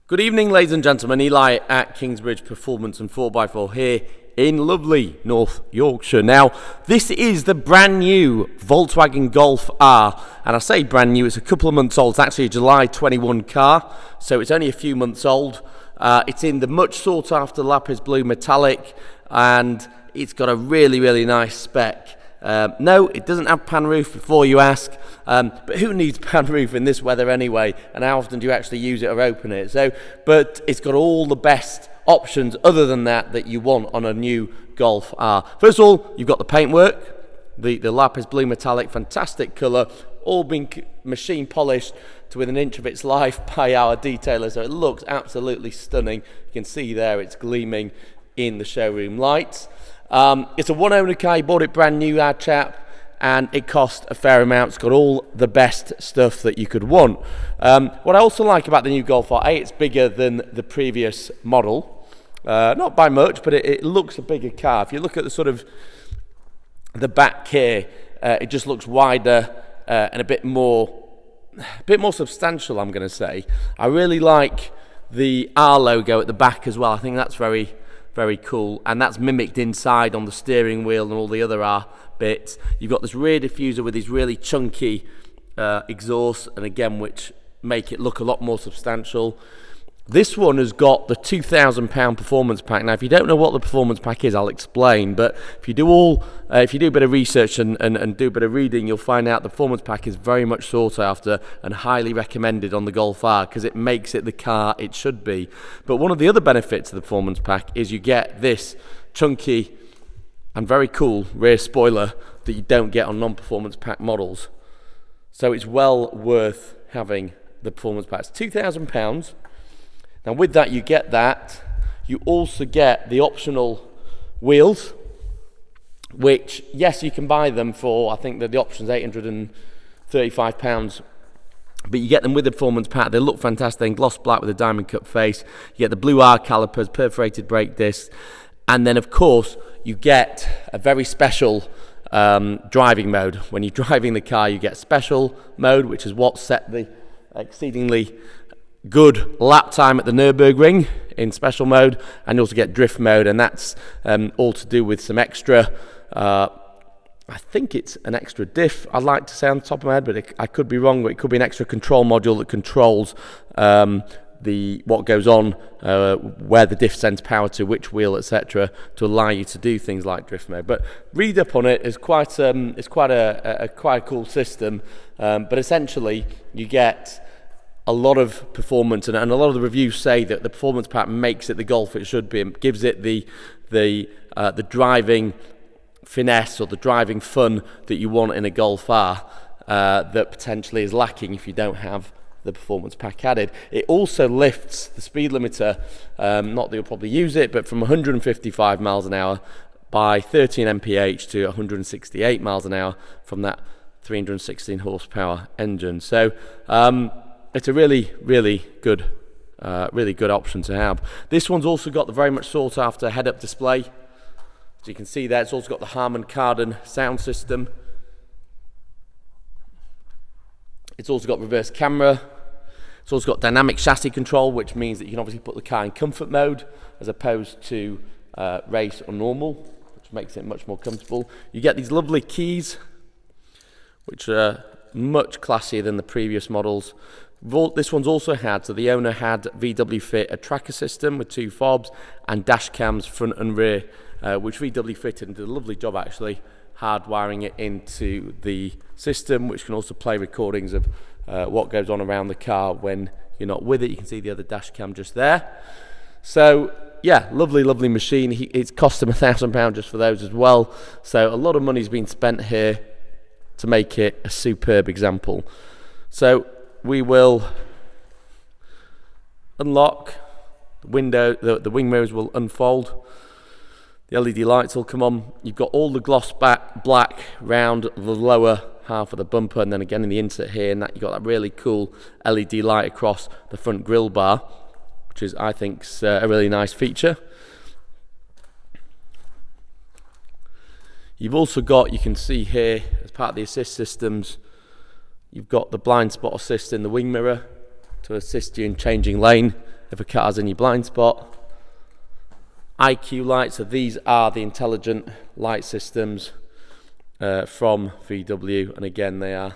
Good evening, ladies and gentlemen. Eli at Kingsbridge Performance and 4x4 here in lovely North Yorkshire. Now, this is the brand new Volkswagen Golf R, and I say brand new, it's a couple of months old. It's actually a July 21 car, so it's only a few months old. It's in the much sought after Lapiz Blue metallic, and it's got a really nice spec. No, it doesn't have pan roof before you ask, but who needs pan roof in this weather anyway, and how often do you actually use it or open it? But it's got all the best options other than that you want on a new Golf R. First of all, you've got the paintwork, the Lapiz Blue metallic, fantastic colour, all been machine polished to within an inch of its life by our detailer, so it looks absolutely stunning. You can see there it's gleaming in the showroom lights. It's a one-owner car. You bought it brand new, our chap, and it cost a fair amount. It's got all the best stuff that you could want. What I also like about the new Golf R, it's bigger than the previous model. Not by much, but it looks a bigger car. If you look at the sort of the back here, it just looks wider and a bit more substantial, I'm going to say. I really like the R logo at the back as well. I think that's very cool, and that's mimicked inside on the steering wheel and all the other R bits. You've got this rear diffuser with these really chunky exhausts, and again, which make it look a lot more substantial. This one has got the £2,000 performance pack. Now, if you don't know what the performance pack is, I'll explain. But if you do a bit of research and do a bit of reading, you'll find out the performance pack is very much sought after and highly recommended on the Golf R because it makes it the car it should be. But one of the other benefits of the performance pack is you get this chunky and very cool rear spoiler that you don't get on non-performance pack models. So it's well worth having the performance pack. It's £2,000. Now with that you get that, you also get the optional wheels, which yes you can buy them for, I think that the option's £835, but you get them with the performance pack. They look fantastic in gloss black with a diamond cut face. You get the blue R calipers, perforated brake discs, and then of course you get a very special driving mode. When you're driving the car you get special mode, which is what set the exceedingly good lap time at the Nürburgring in special mode, and you also get drift mode, and that's all to do with some extra I think it's an extra diff, I'd like to say on the top of my head, but I could be wrong, but it could be an extra control module that controls what goes on, where the diff sends power to, which wheel, etc., to allow you to do things like drift mode. But read up on it. It's quite a cool system, but essentially you get a lot of performance, and a lot of the reviews say that the performance pack makes it the Golf it should be, and gives it the driving finesse or the driving fun that you want in a Golf R that potentially is lacking if you don't have the performance pack added. It also lifts the speed limiter, not that you'll probably use it, but from 155 miles an hour by 13 mph to 168 miles an hour from that 316 horsepower engine. So it's a really good option to have. This one's also got the very much sought after head-up display. As you can see there, it's also got the Harman Kardon sound system. It's also got reverse camera. It's also got dynamic chassis control, which means that you can obviously put the car in comfort mode as opposed to race or normal, which makes it much more comfortable. You get these lovely keys, which are much classier than the previous models. This one's also had, so the owner had VW Fit a tracker system with 2 fobs and dash cams front and rear, which VW fitted and did a lovely job actually hardwiring it into the system, which can also play recordings of what goes on around the car when you're not with it. You can see the other dash cam just there. So yeah, lovely machine. It's cost him £1,000 just for those as well. So a lot of money's been spent here to make it a superb example. So we will unlock the window, the wing mirrors will unfold, the LED lights will come on. You've got all the gloss black round the lower half of the bumper, and then again in the insert here, and that you've got that really cool LED light across the front grille bar, which is, I think, a really nice feature. You've also got, you can see here, as part of the assist systems, you've got the blind spot assist in the wing mirror to assist you in changing lane if a car's in your blind spot. IQ lights, so these are the intelligent light systems from VW, and again they are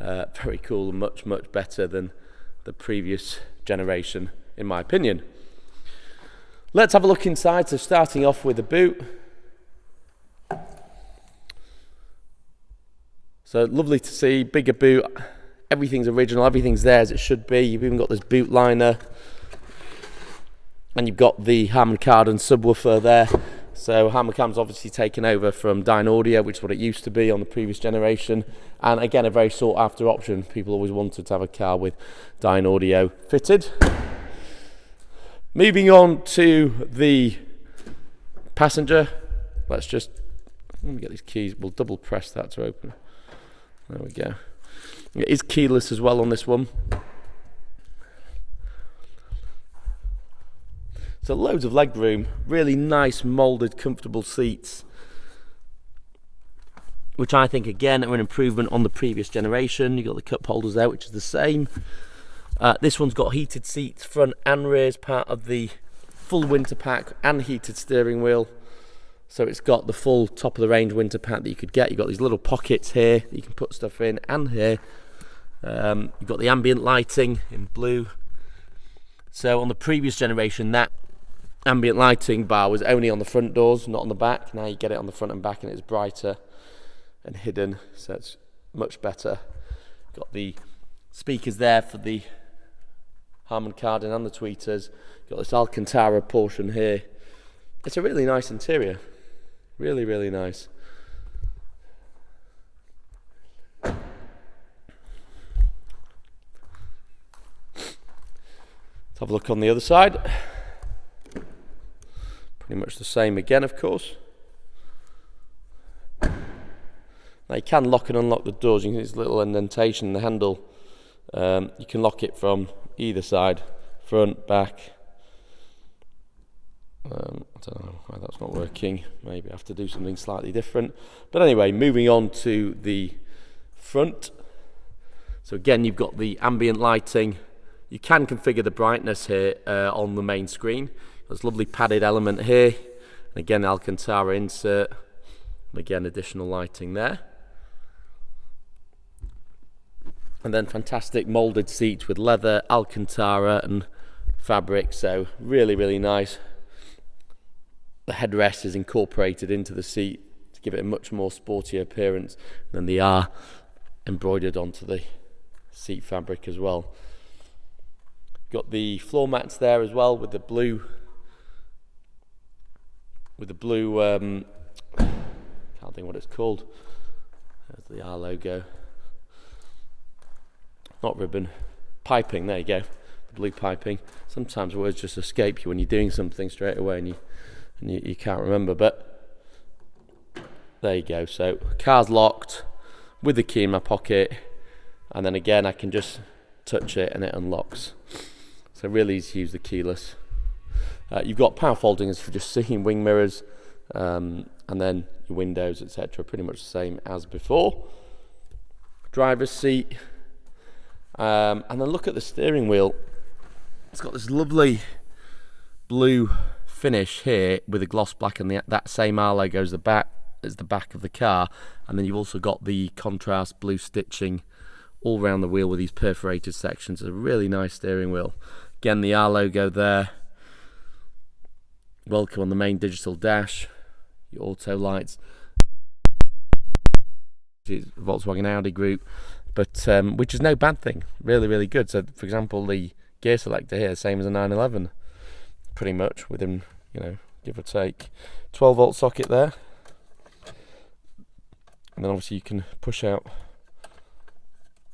very cool and much better than the previous generation in my opinion. Let's have a look inside. So starting off with the boot. So lovely to see, bigger boot, everything's original, everything's there as it should be. You've even got this boot liner, and you've got the Harman Kardon subwoofer there. So Harman Kardon's obviously taken over from Dyne Audio, which is what it used to be on the previous generation, and again a very sought after option. People always wanted to have a car with Dyne Audio fitted. Moving on to the passenger, let me get these keys, we'll double press that to open. There we go. It is keyless as well on this one. So loads of leg room, really nice moulded comfortable seats, which I think again are an improvement on the previous generation. You've got the cup holders there, which is the same. This one's got heated seats front and rear as part of the full winter pack, and heated steering wheel. So it's got the full top of the range winter pack that you could get. You've got these little pockets here that you can put stuff in, and here. You've got the ambient lighting in blue. So on the previous generation, that ambient lighting bar was only on the front doors, not on the back. Now you get it on the front and back, and it's brighter and hidden, so it's much better. Got the speakers there for the Harman Kardon and the tweeters. Got this Alcantara portion here. It's a really nice interior, really nice. Let's have a look on the other side. Pretty much the same again, of course. Now you can lock and unlock the doors. You can see this little indentation in the handle. You can lock it from either side, front, back. I don't know why that's not working. Maybe I have to do something slightly different. But anyway, moving on to the front. So again, you've got the ambient lighting. You can configure the brightness here on the main screen. There's a lovely padded element here. And again, Alcantara insert. And again, additional lighting there. And then fantastic moulded seats with leather, Alcantara and fabric. So really nice. The headrest is incorporated into the seat to give it a much more sporty appearance. And then they are embroidered onto the seat fabric as well. Got the floor mats there as well with the blue can't think what it's called. There's the R logo. Not ribbon, piping, there you go, the blue piping. Sometimes words just escape you when you're doing something straight away and you can't remember, but there you go. So car's locked with the key in my pocket, and then again I can just touch it and it unlocks. So really easy to use the keyless. You've got power foldings for just seeing wing mirrors, and then your windows, etc. Pretty much the same as before. Driver's seat. And then look at the steering wheel. It's got this lovely blue finish here with a gloss black, and that same R logo as the back of the car. And then you've also got the contrast blue stitching all around the wheel with these perforated sections. It's a really nice steering wheel. Again, the R logo there. Welcome on the main digital dash. Your auto lights. Volkswagen Audi group. But which is no bad thing, really good. So for example, the gear selector here, same as a 911, pretty much within, give or take. 12 volt socket there, and then obviously you can push out.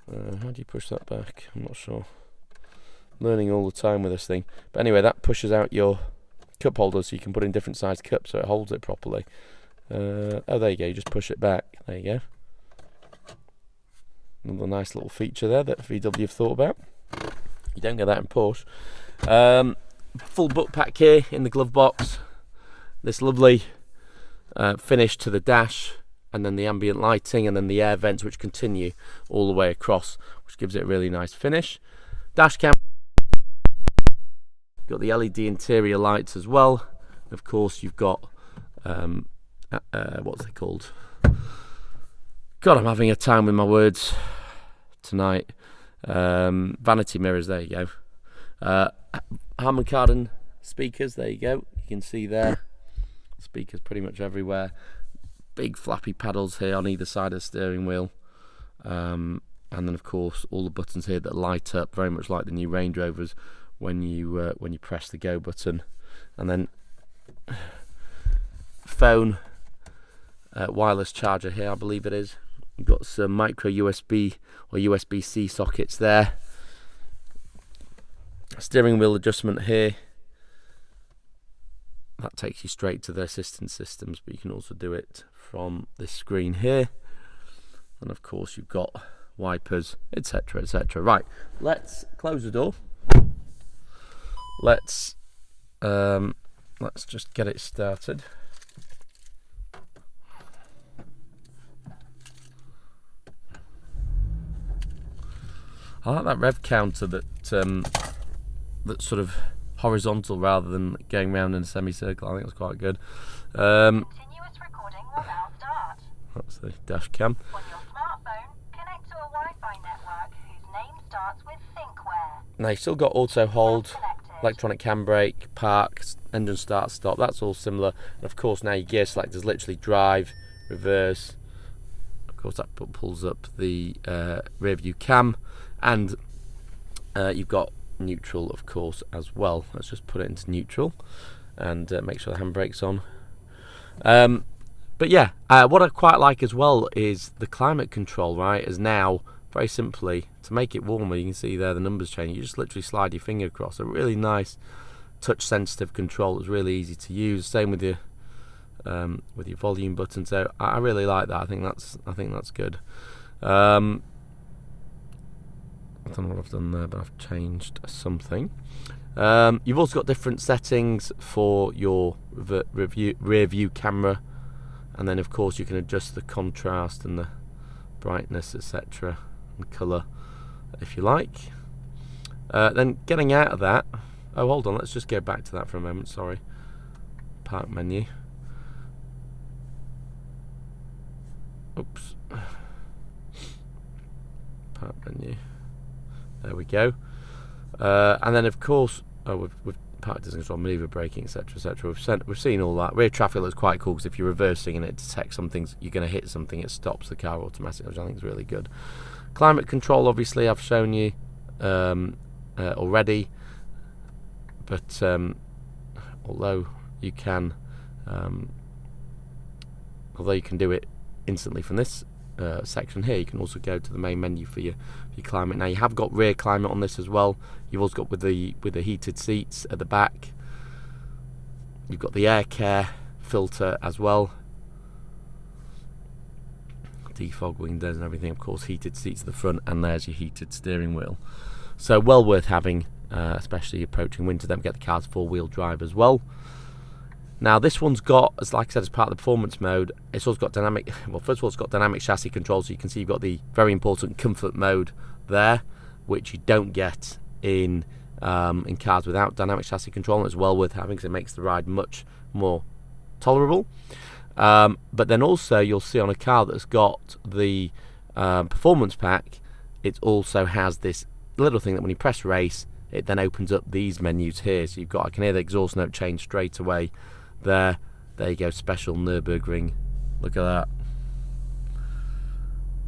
How do you push that back? I'm not sure. Learning all the time with this thing. But anyway, that pushes out your cup holder, so you can put in different sized cups, so it holds it properly. Oh, there you go. You just push it back. There you go. Another nice little feature there that VW have thought about. You don't get that in Porsche. Full book pack here in the glove box. This lovely finish to the dash, and then the ambient lighting, and then the air vents which continue all the way across, which gives it a really nice finish. Dash cam You've got the LED interior lights as well. Of course, you've got what's they called? God, I'm having a time with my words tonight. Vanity mirrors, there you go. Harman Kardon speakers, there you go. You can see there. Speakers pretty much everywhere. Big flappy paddles here on either side of the steering wheel. And then of course all the buttons here that light up, very much like the new Range Rovers when you press the go button. And then phone wireless charger here, I believe it is. You've got some micro USB or USB-C sockets there. Steering wheel adjustment here. That takes you straight to the assistance systems, but you can also do it from this screen here. And of course you've got wipers, etc, etc. Right, let's close the door. Let's just get it started. I like that rev counter that's sort of horizontal rather than going round in a semicircle. I think that's quite good. Continuous recording will now start. That's the dash cam. On your smartphone, connect to a Wi-Fi network whose name starts with ThinkWare. Now you've still got auto hold, Connected. electronic handbrake, park, engine start, stop. That's all similar. And of course now your gear selectors literally drive, reverse. Of course that pulls up the rear view cam, and you've got neutral of course as well. Let's just put it into neutral and make sure the handbrake's on. But yeah, what I quite like as well is the climate control, right? Is now very simply, to make it warmer, you can see there the numbers change. You just literally slide your finger across. A really nice touch sensitive control. It's really easy to use. Same with your volume button. So I really like that. I think that's good. I don't know what I've done there, but I've changed something. You've also got different settings for your rear view camera, and then of course you can adjust the contrast and the brightness, etc, and colour if you like. Then getting out of that, oh hold on, let's just go back to that for a moment, sorry. Park menu. Oops. Park menu. There we go. And then of course, we've park distance control, maneuver braking, etc, etc. We've seen all that. Rear traffic looks quite cool because if you're reversing and it detects something, you're going to hit something, it stops the car automatically, which I think is really good. Climate control, obviously, I've shown you already, but although you can do it instantly from this section here, you can also go to the main menu for your climate. Now you have got rear climate on this as well. You've also got with the heated seats at the back. You've got the air care filter as well, defog windows and everything. Of course, heated seats at the front, and there's your heated steering wheel. So well worth having, especially approaching winter. Don't forget the car's four-wheel drive as well. Now this one's got, as like I said, as part of the performance mode, it's also got dynamic, well first of all it's got dynamic chassis control, so you can see you've got the very important comfort mode there, which you don't get in cars without dynamic chassis control, and it's well worth having because it makes the ride much more tolerable. But then also you'll see on a car that's got the performance pack, it also has this little thing that when you press race, it then opens up these menus here. So you've got, I can hear the exhaust note change straight away. There you go, special Nürburgring. Look at that.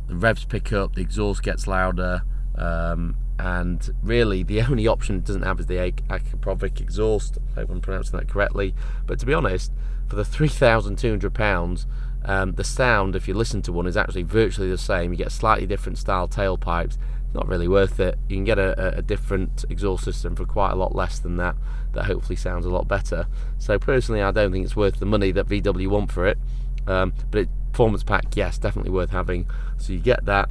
The revs pick up, the exhaust gets louder, and really the only option it doesn't have is the Akaprovic exhaust. I hope I'm pronouncing that correctly. But to be honest, for the £3,200, the sound, if you listen to one, is actually virtually the same. You get slightly different style tailpipes. Not really worth it. You can get a different exhaust system for quite a lot less than that hopefully sounds a lot better. So personally I don't think it's worth the money that VW want for it, but performance pack, yes, definitely worth having. So you get that,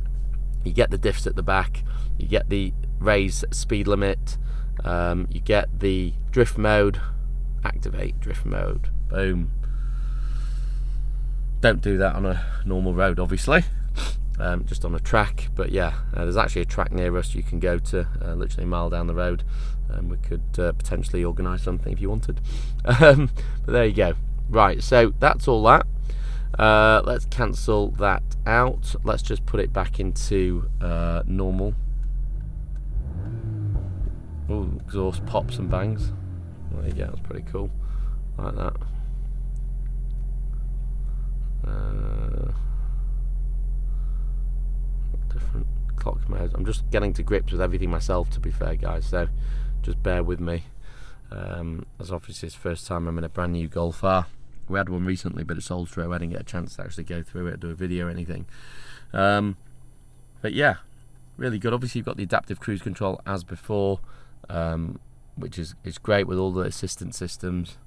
you get the diffs at the back, you get the raised speed limit, you get the drift mode, activate drift mode, boom. Don't do that on a normal road obviously, just on a track, but yeah, there's actually a track near us you can go to, literally a mile down the road, and we could potentially organise something if you wanted. But there you go. Right, so that's all that. Let's cancel that out. Let's just put it back into normal. Ooh, exhaust pops and bangs. There you go, that's pretty cool. Like that. Different clock modes. I'm just getting to grips with everything myself, to be fair, guys, so just bear with me. As obviously it's the first time I'm in a brand new Golf R. We had one recently, but it sold through. I didn't get a chance to actually go through it, do a video or anything. But yeah, really good. Obviously you've got the adaptive cruise control as before, which is great with all the assistance systems.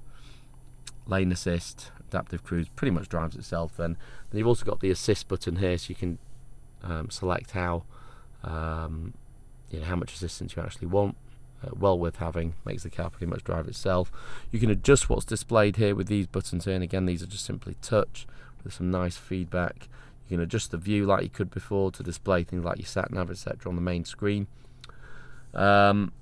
Lane assist, adaptive cruise, pretty much drives itself. Then you've also got the assist button here, so you can select how how much assistance you actually want. Well worth having, makes the car pretty much drive itself. You can adjust what's displayed here with these buttons here, and again these are just simply touch with some nice feedback. You can adjust the view like you could before to display things like your sat nav, etc. on the main screen. Again,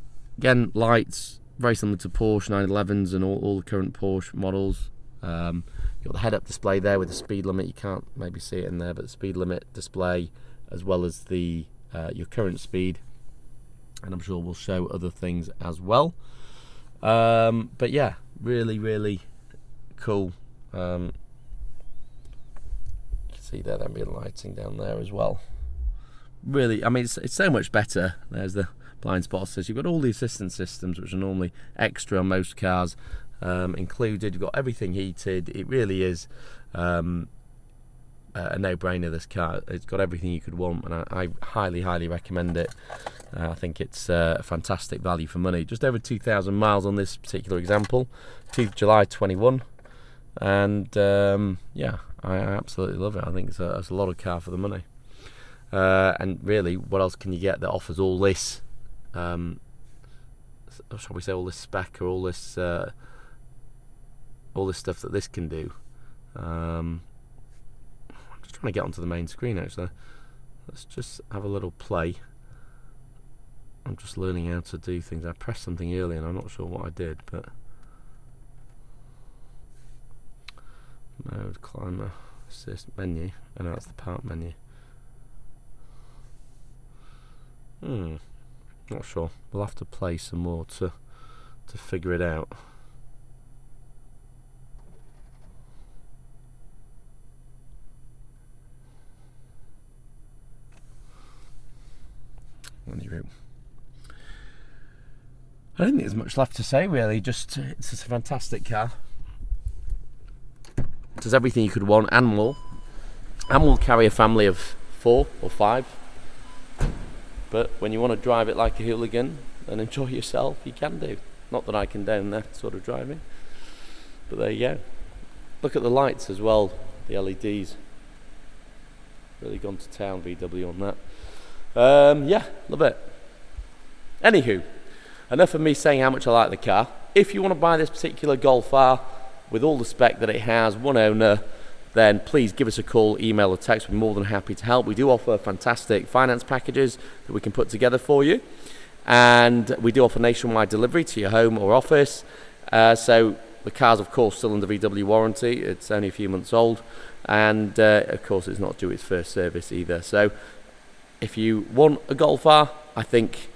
lights very similar to Porsche 911s and all the current Porsche models. You've got the head-up display there with the speed limit. You can't maybe see it in there, but the speed limit display as well as the your current speed, and I'm sure we'll show other things as well. But yeah, really cool. You can see there the ambient lighting down there as well. Really, I mean, it's so much better. There's the blind spot assist. You've got all the assistance systems, which are normally extra on most cars, included. You've got everything heated. It really is a no-brainer, this car. It's got everything you could want, and I highly recommend it. I think it's a fantastic value for money. Just over 2,000 miles on this particular example, 2nd July 21, and yeah, I absolutely love it. I think it's a lot of car for the money. And really, what else can you get that offers all this, shall we say, all this spec, or all this stuff that this can do? I'm just trying to get onto the main screen actually. Let's just have a little play. I'm just learning how to do things. I pressed something earlier and I'm not sure what I did, but mode, climber, assist, menu. I know that's the part menu. Not sure. We'll have to play some more to figure it out. Anyway, I don't think there's much left to say really. Just it's a fantastic car. It does everything you could want and more, and will carry a family of 4 or 5. But when you want to drive it like a hooligan and enjoy yourself, you can do. Not that I condone that sort of driving, but there you go. Look at the lights as well, the LEDs. Really gone to town, VW, on that. Yeah, love it. Anywho, enough of me saying how much I like the car. If you want to buy this particular Golf R with all the spec that it has, one owner, then please give us a call, email or text. We're more than happy to help. We do offer fantastic finance packages that we can put together for you, and we do offer nationwide delivery to your home or office. So the car's of course still under VW warranty. It's only a few months old, and of course it's not due its first service either. So if you want a Golf R, I think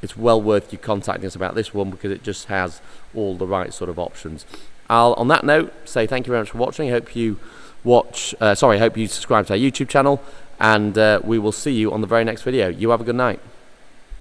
it's well worth you contacting us about this one, because it just has all the right sort of options. I'll, on that note, say thank you very much for watching. I hope you hope you subscribe to our YouTube channel, and we will see you on the very next video. You have a good night.